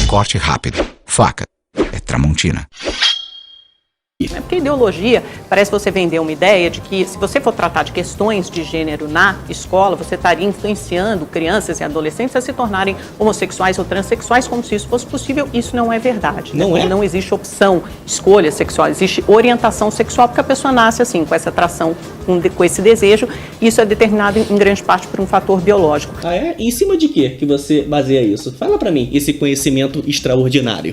Corte rápido. Faca. É Tramontina. É porque a ideologia parece você vender uma ideia de que se você for tratar de questões de gênero na escola, você estaria influenciando crianças e adolescentes a se tornarem homossexuais ou transexuais, como se isso fosse possível. Isso não é verdade. Não é? Não existe opção, escolha sexual, existe orientação sexual, porque a pessoa nasce assim, com essa atração, com esse desejo. Isso é determinado em grande parte por um fator biológico. Ah, é? E em cima de quê que você baseia isso? Fala pra mim, esse conhecimento extraordinário.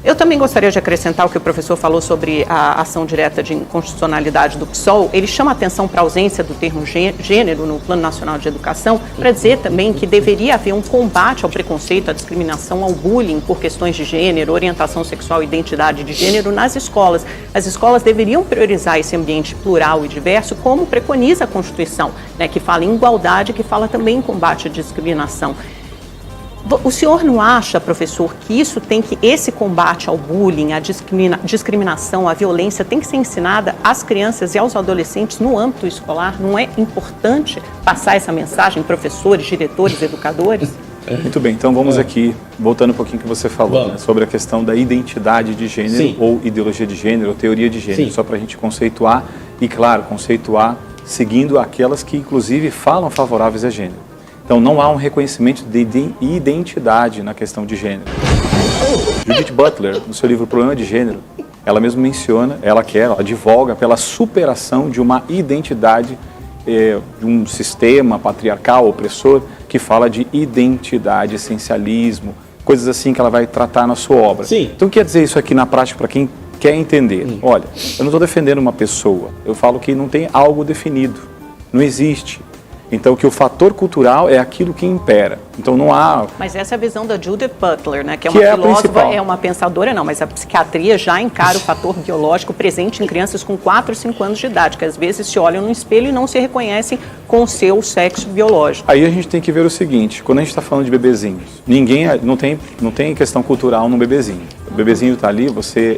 Eu também gostaria de acrescentar o que o professor falou sobre a ação direta de inconstitucionalidade do PSOL. Ele chama atenção para a ausência do termo gênero no Plano Nacional de Educação, para dizer também que deveria haver um combate ao preconceito, à discriminação, ao bullying por questões de gênero, orientação sexual e identidade de gênero nas escolas. As escolas deveriam priorizar esse ambiente plural e diverso, como preconiza a Constituição, né, que fala em igualdade, que fala também em combate à discriminação. O senhor não acha, professor, que esse combate ao bullying, à discriminação, à violência tem que ser ensinada às crianças e aos adolescentes no âmbito escolar? Não é importante passar essa mensagem, professores, diretores, educadores? Muito bem, então vamos aqui, voltando um pouquinho ao que você falou, né, sobre a questão da identidade de gênero, Sim. ou ideologia de gênero, ou teoria de gênero, Sim. só para a gente conceituar, e claro, conceituar seguindo aquelas que inclusive falam favoráveis a gênero. Então, não há um reconhecimento de identidade na questão de gênero. Judith Butler, no seu livro Problema de Gênero, ela mesma menciona, ela advoga pela superação de uma identidade, de um sistema patriarcal, opressor, que fala de identidade, essencialismo, coisas assim que ela vai tratar na sua obra. Sim. Então, quer dizer isso aqui na prática para quem quer entender? Olha, eu não estou defendendo uma pessoa, eu falo que não tem algo definido, não existe. Então, que o fator cultural é aquilo que impera. Então, não há... Mas essa é a visão da Judith Butler, né? Que é uma filósofa, é uma pensadora, não, mas a psiquiatria já encara o fator biológico presente em crianças com 4, 5 anos de idade, que às vezes se olham no espelho e não se reconhecem com o seu sexo biológico. Aí a gente tem que ver o seguinte, quando a gente está falando de bebezinhos, não tem questão cultural no bebezinho. O bebezinho está ali,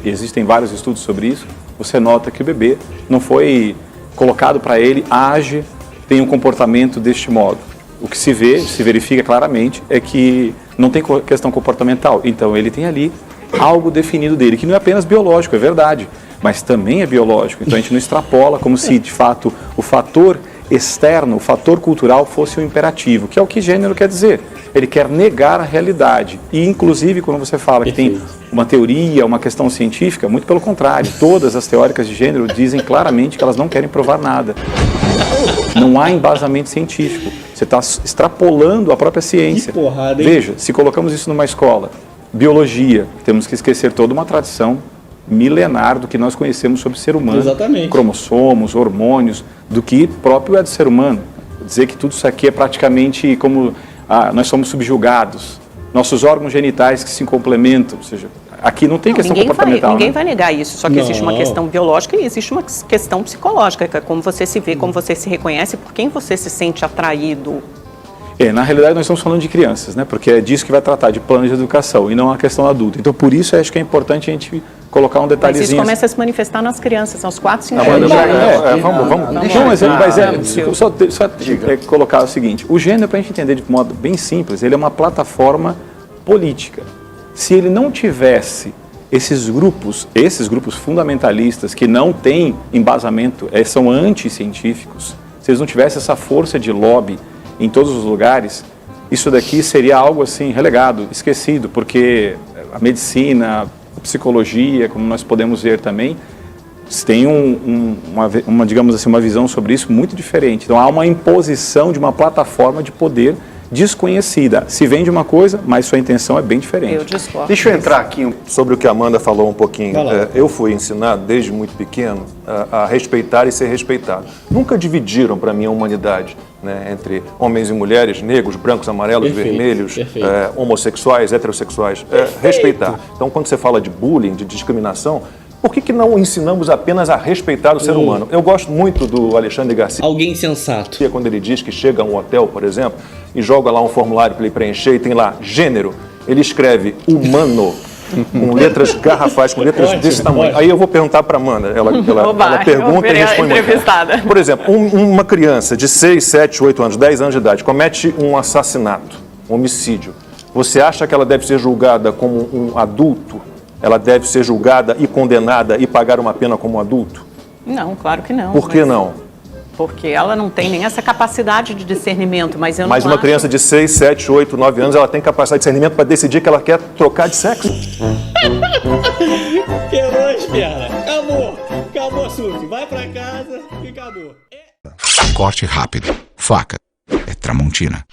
existem vários estudos sobre isso, você nota que o bebê não foi colocado para ele, age, tem um comportamento deste modo. O que se verifica claramente é que não tem questão comportamental. Então ele tem ali algo definido dele, que não é apenas biológico, é verdade, mas também é biológico. Então a gente não extrapola como se de fato o fator externo, o fator cultural fosse o imperativo, que é o que gênero quer dizer. Ele quer negar a realidade. E inclusive quando você fala que tem uma teoria, uma questão científica, muito pelo contrário, todas as teóricas de gênero dizem claramente que elas não querem provar nada. Não há embasamento científico. Você está extrapolando a própria ciência. Que porrada, hein? Veja, se colocamos isso numa escola, biologia, temos que esquecer toda uma tradição milenar do que nós conhecemos sobre o ser humano. Exatamente. Cromossomos, hormônios, do que próprio é do ser humano. Dizer que tudo isso aqui é praticamente como nós somos subjugados. Nossos órgãos genitais que se complementam, ou seja, aqui não tem questão comportamental. Ninguém vai negar isso, só que existe uma questão biológica e existe uma questão psicológica, que é como você se vê, como você se reconhece, por quem você se sente atraído. Na realidade nós estamos falando de crianças, né? Porque é disso que vai tratar, de plano de educação, e não a questão adulta. Então por isso eu acho que é importante a gente colocar um detalhezinho. Mas isso começa a se manifestar nas crianças, aos 4, 5 anos. Vamos. Só colocar o seguinte, o gênero, para a gente entender de modo bem simples, ele é uma plataforma política. Se ele não tivesse esses grupos fundamentalistas que não têm embasamento, são anticientíficos, se eles não tivessem essa força de lobby em todos os lugares, isso daqui seria algo assim relegado, esquecido, porque a medicina, a psicologia, como nós podemos ver também, tem digamos assim, uma visão sobre isso muito diferente. Então há uma imposição de uma plataforma de poder desconhecida. Se vende uma coisa, mas sua intenção é bem diferente. Eu discordo. Deixa eu entrar aqui sobre o que a Amanda falou um pouquinho. Eu fui ensinado desde muito pequeno a respeitar e ser respeitado. Nunca dividiram para mim a humanidade, né, entre homens e mulheres, negros, brancos, amarelos, vermelhos, homossexuais, heterossexuais. Respeitar. Então, quando você fala de bullying, de discriminação, por que não ensinamos apenas a respeitar o ser humano? Eu gosto muito do Alexandre Garcia. Alguém sensato. Quando ele diz que chega a um hotel, por exemplo, e joga lá um formulário para ele preencher e tem lá gênero, ele escreve humano, com letras garrafais, com letras desse tamanho. Aí eu vou perguntar para a Amanda, ela pergunta e responde. Por exemplo, uma criança de 6, 7, 8 anos, 10 anos de idade, comete um assassinato, um homicídio. Você acha que ela deve ser julgada como um adulto? Ela deve ser julgada e condenada e pagar uma pena como um adulto? Não, claro que não. Por que não? Porque ela não tem nem essa capacidade de discernimento, mas eu não Mas uma acho... criança de 6, 7, 8, 9 anos, ela tem capacidade de discernimento para decidir que ela quer trocar de sexo? Quebrou as pernas. Acabou. Acabou, Suzy. Vai pra casa e acabou. Corte rápido. Faca. É Tramontina.